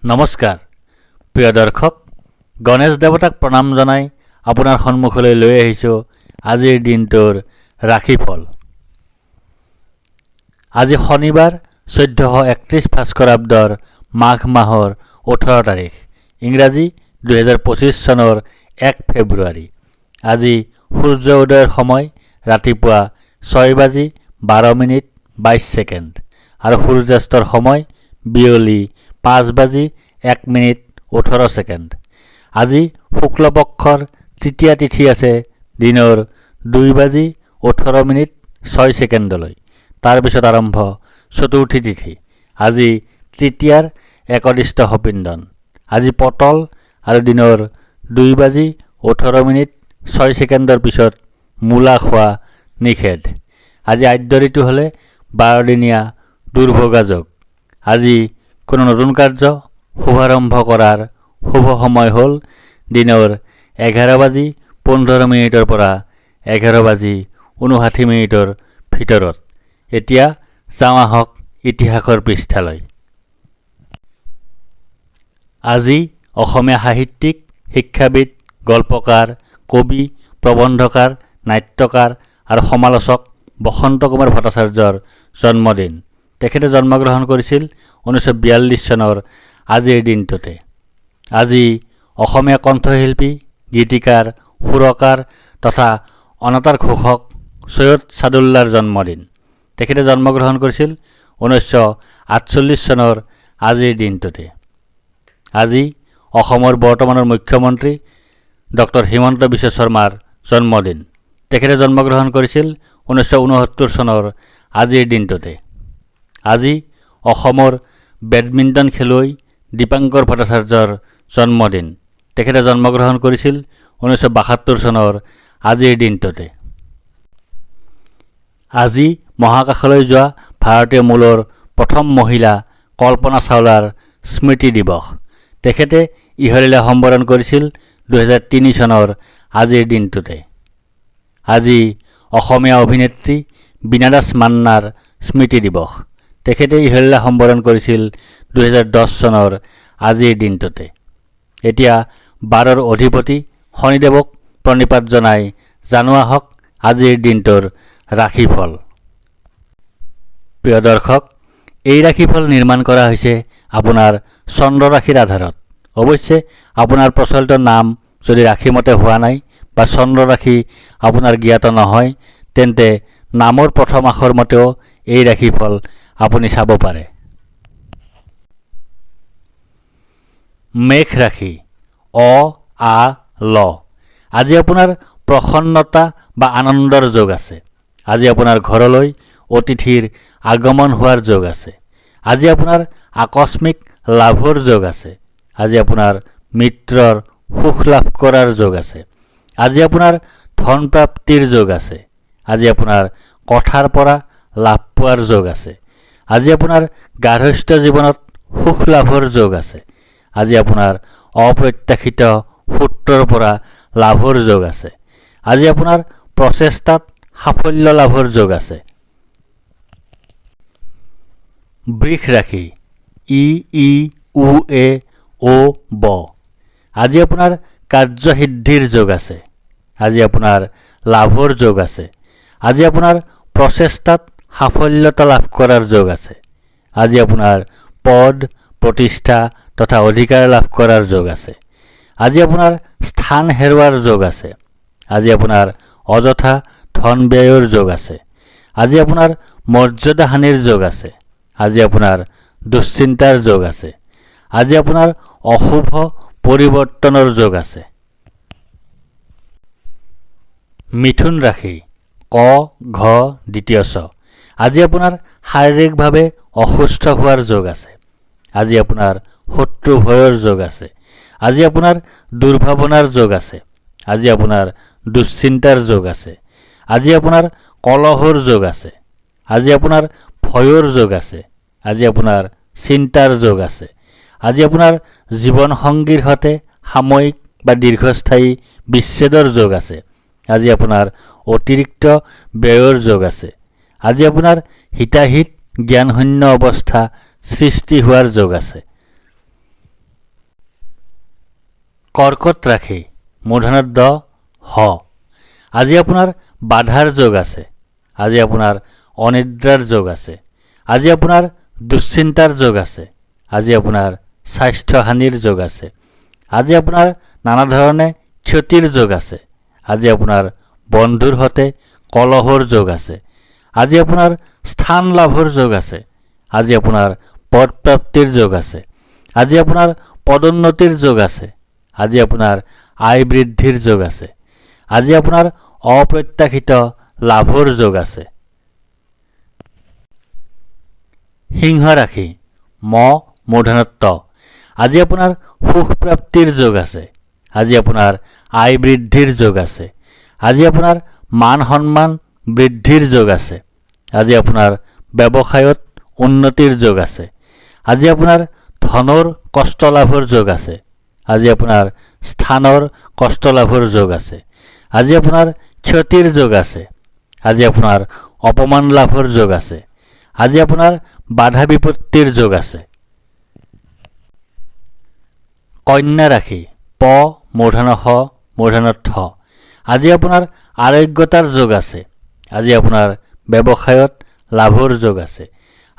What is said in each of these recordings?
নমস্কাৰ প্ৰিয় দৰ্শক, গণেশ দেৱতাক প্ৰণাম জনাই আপোনাৰ সন্মুখলৈ লৈ আহিছোঁ আজিৰ দিনটোৰ ৰাশিফল। আজি শনিবাৰ 1431 ভাস্কৰাব্দৰ মাঘ মাহৰ 18 তাৰিখ, ইংৰাজী 2025 চনৰ 1 ফেব্ৰুৱাৰী। আজি সূৰ্য উদয়ৰ সময় ৰাতিপুৱা 6:12:22 আৰু সূৰ্যাস্তৰ সময় বিয়লি 5:01:18। আজি শুক্লপক্ষৰ তৃতীয়া তিথি আছে দিনৰ 2:18:06। তাৰপিছত আৰম্ভ চতুৰ্থী তিথি। আজি তৃতীয়াৰ একদিষ্ট সপিন্দন। আজি পতল আৰু দিনৰ 2:18:06 পিছত মূলা খোৱা নিষেধ। আজি আদ্য ঋতু হ'লে 12 দিনীয়া দুৰ্ভোগা যোগ। আজি কোনো নতুন কাৰ্য শুভাৰম্ভ কৰাৰ শুভ সময় হ'ল দিনৰ 11:15 পৰা 11:59 ভিতৰত। এতিয়া যাওঁ আহক ইতিহাসৰ পৃষ্ঠালৈ। আজি অসমীয়া সাহিত্যিক, শিক্ষাবিদ, গল্পকাৰ, কবি, প্ৰবন্ধকাৰ, নাট্যকাৰ আৰু সমালোচক বসন্ত কুমাৰ ভট্টাচাৰ্যৰ জন্মদিন। তেখেতে জন্মগ্ৰহণ কৰিছিল 1942 চনৰ আজিৰ দিনটোতে। আজি অসমীয়া কণ্ঠশিল্পী, গীতিকাৰ, সুৰকাৰ তথা অনাতাঁৰ ঘোষক চৈয়দ ছাদুল্লাৰ জন্মদিন। তেখেতে জন্মগ্ৰহণ কৰিছিল 1948 চনৰ আজিৰ দিনটোতে। আজি অসমৰ বৰ্তমানৰ মুখ্যমন্ত্ৰী ডক্টৰ হিমন্ত বিশ্ব শৰ্মাৰ জন্মদিন। তেখেতে জন্মগ্ৰহণ কৰিছিল 1969 চনৰ আজিৰ দিনটোতে। আজি অসমৰ বেডমিণ্টন খেলুৱৈ দীপাংকৰ ভট্টাচাৰ্যৰ জন্মদিন। তেখেতে জন্মগ্ৰহণ কৰিছিল 1972 চনৰ আজিৰ দিনটোতে। আজি মহাকাশলৈ যোৱা ভাৰতীয় মূলৰ প্ৰথম মহিলা কল্পনা চাওলাৰ স্মৃতি দিৱস। তেখেতে ইহলীলা সম্বৰণ কৰিছিল 2003 চনৰ আজিৰ দিনটোতে। আজি অসমীয়া অভিনেত্ৰী বীণা দাস মান্নাৰ স্মৃতি দিৱস। তেখেতে ইহলীলা সম্বৰণ কৰিছিল 2010 চনৰ আজিৰ দিনটোতে। এতিয়া 12ৰ অধিপতি শনিদেৱক প্ৰণিপাত জনাই জানো আহক আজিৰ দিনটোৰ ৰাশিফল। প্ৰিয় দৰ্শক, এই ৰাশিফল নিৰ্মাণ কৰা হৈছে আপোনাৰ চন্দ্ৰ ৰাশিৰ আধাৰত। অৱশ্যে আপোনাৰ প্ৰচলিত নাম যদি ৰাশিমতে হোৱা নাই বা চন্দ্ৰ ৰাশি আপোনাৰ জ্ঞাত নহয়, তেন্তে নামৰ প্ৰথম আখৰ মতেও এই ৰাশিফল আপুনি চাব পাৰে। মেঘ ৰাশি, অ আ ল। আজি আপোনাৰ প্ৰসন্নতা বা আনন্দৰ যোগ আছে। আজি আপোনাৰ ঘৰলৈ অতিথিৰ আগমন হোৱাৰ যোগ আছে। আজি আপোনাৰ আকস্মিক লাভৰ যোগ আছে। আজি আপোনাৰ মিত্ৰৰ সুখ লাভ কৰাৰ যোগ আছে। আজি আপোনাৰ ধন প্ৰাপ্তিৰ যোগ আছে। আজি আপোনাৰ কথাৰ পৰা লাভ পোৱাৰ যোগ আছে। আজি আপোনাৰ গাৰ্হস্থ্য জীৱনত সুখ লাভৰ যোগ আছে। আজি আপোনাৰ অপ্ৰত্যাশিত সূত্ৰৰ পৰা লাভৰ যোগ আছে। আজি আপোনাৰ প্ৰচেষ্টাত সাফল্য লাভৰ যোগ আছে। বৃষ ৰাশি, ই ই উ এ অ ব। আজি আপোনাৰ কাৰ্যসিদ্ধিৰ যোগ আছে। আজি আপোনাৰ লাভৰ যোগ আছে। আজি আপোনাৰ প্ৰচেষ্টাত সাফল্যতা লাভ কৰাৰ যোগ আছে। আজি আপোনাৰ পদ, প্ৰতিষ্ঠা তথা অধিকাৰ লাভ কৰাৰ যোগ আছে। আজি আপোনাৰ স্থান হেৰুৱাৰ যোগ আছে। আজি আপোনাৰ অযথা ধন ব্যয়ৰ যোগ আছে। আজি আপোনাৰ মৰ্যাদা হানিৰ যোগ আছে। আজি আপোনাৰ দুশ্চিন্তাৰ যোগ আছে। আজি আপোনাৰ অশুভ পৰিৱৰ্তনৰ যোগ আছে। মিথুন ৰাশি, ক ঘ দ্বিতীয় ছ। আজি আপোনাৰ শাৰীৰিকভাৱে অসুস্থ হোৱাৰ যোগ আছে। আজি আপোনাৰ শত্ৰু ভয়ৰ যোগ আছে। আজি আপোনাৰ দুৰ্ভাৱনাৰ যোগ আছে। আজি আপোনাৰ দুশ্চিন্তাৰ যোগ আছে। আজি আপোনাৰ কলহৰ যোগ আছে। আজি আপোনাৰ ভয়ৰ যোগ আছে। আজি আপোনাৰ চিন্তাৰ যোগ আছে। আজি আপোনাৰ জীৱনসংগীৰ সৈতে সাময়িক বা দীৰ্ঘস্থায়ী বিচ্ছেদৰ যোগ আছে। আজি আপোনাৰ অতিৰিক্ত ব্যয়ৰ যোগ আছে। আজি আপোনাৰ হিতাহিত জ্ঞানশূন্য অৱস্থা সৃষ্টি হোৱাৰ যোগ আছে। কৰ্কট ৰাশি মূৰ্ধন্য ড হ। আজি আপোনাৰ বাধাৰ যোগ আছে। আজি আপোনাৰ অনিদ্ৰাৰ যোগ আছে। আজি আপোনাৰ দুশ্চিন্তাৰ যোগ আছে। আজি আপোনাৰ স্বাস্থ্যহানিৰ যোগ আছে। আজি আপোনাৰ নানা ধৰণে ক্ষতিৰ যোগ আছে। আজি আপোনাৰ বন্ধুৰ সৈতে কলহৰ যোগ আছে। আজি আপোনাৰ স্থান লাভৰ যোগ আছে। আজি আপোনাৰ পদপ্ৰাপ্তিৰ যোগ আছে। আজি আপোনাৰ পদোন্নতিৰ যোগ আছে। আজি আপোনাৰ আয় বৃদ্ধিৰ যোগ আছে। আজি আপোনাৰ অপ্ৰত্যাশিত লাভৰ যোগ আছে। সিংহ ৰাশি ম মূৰ্ধন্য ত। আজি আপোনাৰ সুখ প্ৰাপ্তিৰ যোগ আছে। আজি আপোনাৰ আয় বৃদ্ধিৰ যোগ আছে। আজি আপোনাৰ মান সন্মান বৃদ্ধিৰ যোগ আছে। আজি আপোনাৰ ব্যৱসায়ত উন্নতিৰ যোগ আছে। আজি আপোনাৰ ধনৰ কষ্ট লাভৰ যোগ আছে। আজি আপোনাৰ স্থানৰ কষ্ট লাভৰ যোগ আছে। আজি আপোনাৰ ক্ষতিৰ যোগ আছে। আজি আপোনাৰ অপমান লাভৰ যোগ আছে। আজি আপোনাৰ বাধা বিপত্তিৰ যোগ আছে। কন্যা ৰাশি প মূৰ্ধন্য ষ মূৰ্ধন্য ঠ। আজি আপোনাৰ আৰোগ্যতাৰ যোগ আছে। আজি আপোনাৰ ব্যৱসায়ত লাভৰ যোগ আছে।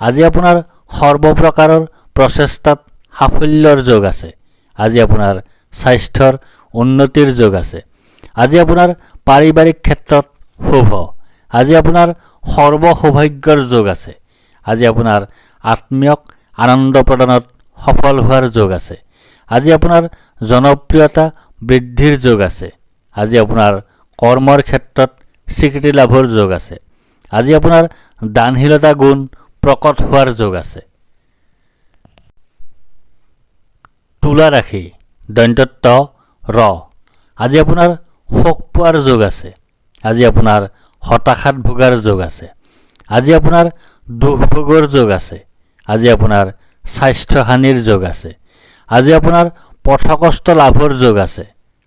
আজি আপোনাৰ সৰ্বপ্ৰকাৰৰ প্ৰচেষ্টাত সাফল্যৰ যোগ আছে। আজি আপোনাৰ স্বাস্থ্যৰ উন্নতিৰ যোগ আছে। আজি আপোনাৰ পাৰিবাৰিক ক্ষেত্ৰত শুভ। আজি আপোনাৰ সৰ্বসৌভাগ্যৰ যোগ আছে। আজি আপোনাৰ আত্মীয়ক আনন্দ প্ৰদানত সফল হোৱাৰ যোগ আছে। আজি আপোনাৰ জনপ্ৰিয়তা বৃদ্ধিৰ যোগ আছে। আজি আপোনাৰ কৰ্মৰ ক্ষেত্ৰত স্বীকৃতি লাভৰ যোগ আছে। আজি আপোনাৰ দানশীলতা গুণ প্ৰকট হোৱাৰ যোগ আছে। তুলা ৰাশি দন্ত্যত ৰ। আজি আপোনাৰ শোক পোৱাৰ যোগ আছে। আজি আপোনাৰ হতাশাত ভোগাৰ যোগ আছে। আজি আপোনাৰ দুখ ভোগৰ যোগ আছে। আজি আপোনাৰ স্বাস্থ্যহানিৰ যোগ আছে। আজি আপোনাৰ পথকষ্ট লাভৰ যোগ আছে।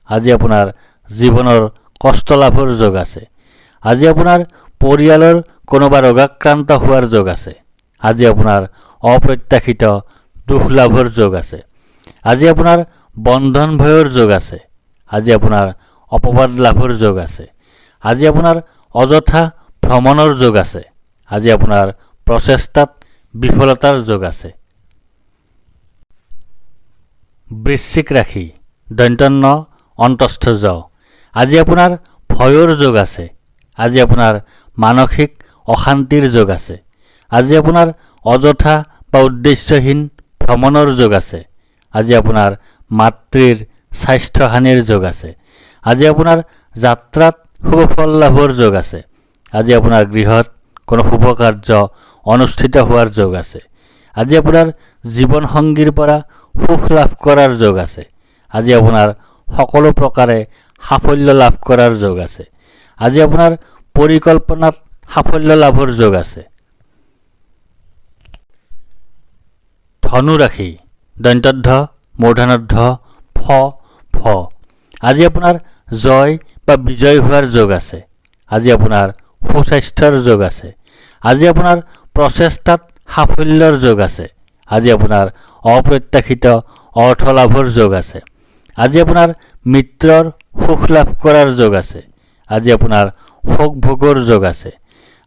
আজি আপোনাৰ জীৱনৰ কষ্ট লাভৰ যোগ আছে। আজি আপোনাৰ পৰিয়ালৰ কোনোবা ৰোগাক্ৰান্ত হোৱাৰ যোগ আছে। আজি আপোনাৰ অপ্ৰত্যাশিত দুখ লাভৰ যোগ আছে। আজি আপোনাৰ বন্ধন ভয়ৰ যোগ আছে। আজি আপোনাৰ অপবাদ লাভৰ যোগ আছে। আজি আপোনাৰ অযথা ভ্ৰমণৰ যোগ আছে। আজি আপোনাৰ প্ৰচেষ্টাত বিফলতাৰ যোগ আছে। বৃশ্চিক ৰাশি দন্ত্যন্ন অন্তস্থ জ। আজি আপোনাৰ ভয়ৰ যোগ আছে। আজি আপোনাৰ মানসিক অশান্তিৰ যোগ আছে। আজি আপোনাৰ অযথা বা উদ্দেশ্যহীন ভ্ৰমণৰ যোগ আছে। আজি আপোনাৰ মাতৃৰ স্বাস্থ্যহানিৰ যোগ আছে। আজি আপোনাৰ যাত্ৰাত শুভ ফল লাভৰ যোগ আছে। আজি আপোনাৰ গৃহত কোনো শুভ কাৰ্য অনুষ্ঠিত হোৱাৰ যোগ আছে। আজি আপোনাৰ জীৱনসংগীৰ পৰা সুখ লাভ কৰাৰ যোগ আছে। আজি আপোনাৰ সকলো প্ৰকাৰে সাফল্য লাভ কৰাৰ যোগ আছে। আজি আপোনাৰ পৰিকল্পনাত সাফল্য লাভৰ যোগ আছে। ধনু ৰাশি দন্ত্যদ্ধ মূৰ্ধন্য ফ ফ। আজি আপোনাৰ জয় বা বিজয় হোৱাৰ যোগ আছে। আজি আপোনাৰ সুস্বাস্থ্যৰ যোগ আছে। আজি আপোনাৰ প্ৰচেষ্টাত সাফল্যৰ যোগ আছে। আজি আপোনাৰ অপ্ৰত্যাশিত অৰ্থ লাভৰ যোগ আছে। আজি আপোনাৰ মিত্ৰৰ সুখ লাভ কৰাৰ যোগ আছে। আজি আপোনাৰ শোক ভোগৰ যোগ আছে।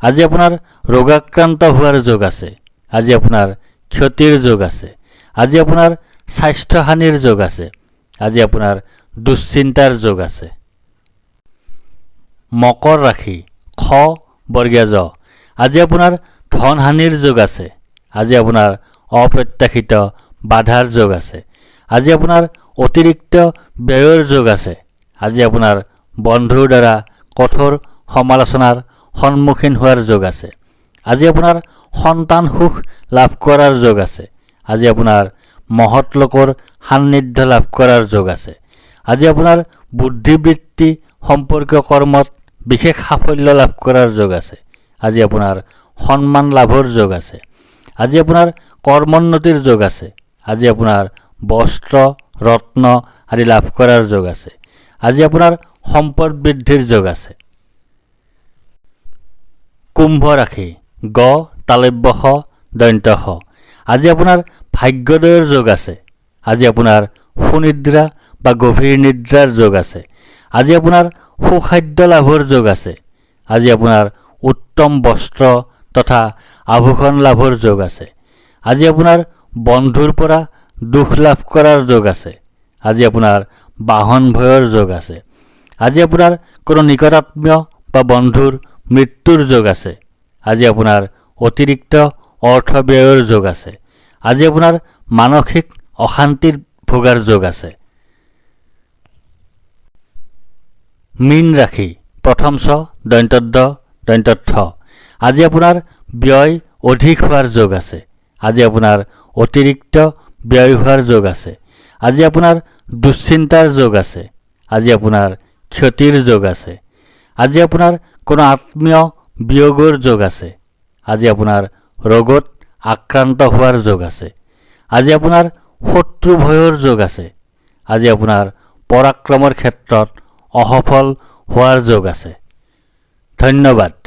আজি আপোনাৰ ৰোগাক্ৰান্ত হোৱাৰ যোগ আছে। আজি আপোনাৰ ক্ষতিৰ যোগ আছে। আজি আপোনাৰ স্বাস্থ্যহানিৰ যোগ আছে। আজি আপোনাৰ দুশ্চিন্তাৰ যোগ আছে। মকৰ ৰাশি খ বৰ্গীয়া জ। আজি আপোনাৰ ধনহানিৰ যোগ আছে। আজি আপোনাৰ অপ্ৰত্যাশিত বাধাৰ যোগ আছে। আজি আপোনাৰ অতিৰিক্ত ব্যয়ৰ যোগ আছে। আজি আপোনাৰ বন্ধুৰ দ্বাৰা কঠোৰ সমালোচনাৰ সন্মুখীন হোৱাৰ যোগ আছে। আজি আপোনাৰ সন্তান সুখ লাভ কৰাৰ যোগ আছে। আজি আপোনাৰ মহৎ লোকৰ সান্নিধ্য লাভ কৰাৰ যোগ আছে। আজি আপোনাৰ বুদ্ধিবৃত্তি সম্পৰ্কীয় কৰ্মত বিশেষ সাফল্য লাভ কৰাৰ যোগ আছে। আজি আপোনাৰ সন্মান লাভৰ যোগ আছে। আজি আপোনাৰ কৰ্মোন্নতিৰ যোগ আছে। আজি আপোনাৰ বস্ত্ৰ ৰত্ন আদি লাভ কৰাৰ যোগ আছে। আজি আপোনাৰ সম্পদ বৃদ্ধিৰ যোগ আছে। কুম্ভ ৰাশি গ তালব্য শ দন্ত্য শ। আজি আপোনাৰ ভাগ্যোদয়ৰ যোগ আছে। আজি আপোনাৰ সুনিদ্ৰা বা গভীৰ নিদ্ৰাৰ যোগ আছে। আজি আপোনাৰ সুখাদ্য লাভৰ যোগ আছে। আজি আপোনাৰ উত্তম বস্ত্ৰ তথা আভূষণ লাভৰ যোগ আছে। আজি আপোনাৰ বন্ধুৰ পৰা দুখ লাভ কৰাৰ যোগ আছে। আজি আপোনাৰ বাহন ভয়ৰ যোগ আছে। আজি আপোনাৰ কোনো নিকটাত্মীয় বা বন্ধুৰ মৃত্যুৰ যোগ আছে। আজি আপোনাৰ অতিৰিক্ত অৰ্থ ব্যয়ৰ যোগ আছে। আজি আপোনাৰ মানসিক অশান্তিৰ ভোগাৰ যোগ আছে। মীন ৰাশি প্ৰথম ছ দন্ত্যদ্ধ দন্ত্যৰ্থ। আজি আপোনাৰ ব্যয় অধিক হোৱাৰ যোগ আছে। আজি আপোনাৰ অতিৰিক্ত ব্যয় হোৱাৰ যোগ আছে। আজি আপোনাৰ দুশ্চিন্তাৰ যোগ আছে। আজি আপোনাৰ ক্ষতিৰ যোগ আছে। আজি আপোনাৰ কোনো আত্মীয় বিয়োগৰ যোগ আছে। আজি আপোনাৰ ৰোগত আক্ৰান্ত হোৱাৰ যোগ আছে। আজি আপোনাৰ শত্ৰু ভয়ৰ যোগ আছে। আজি আপোনাৰ পৰাক্ৰমৰ ক্ষেত্ৰত অসফল হোৱাৰ যোগ আছে। ধন্যবাদ।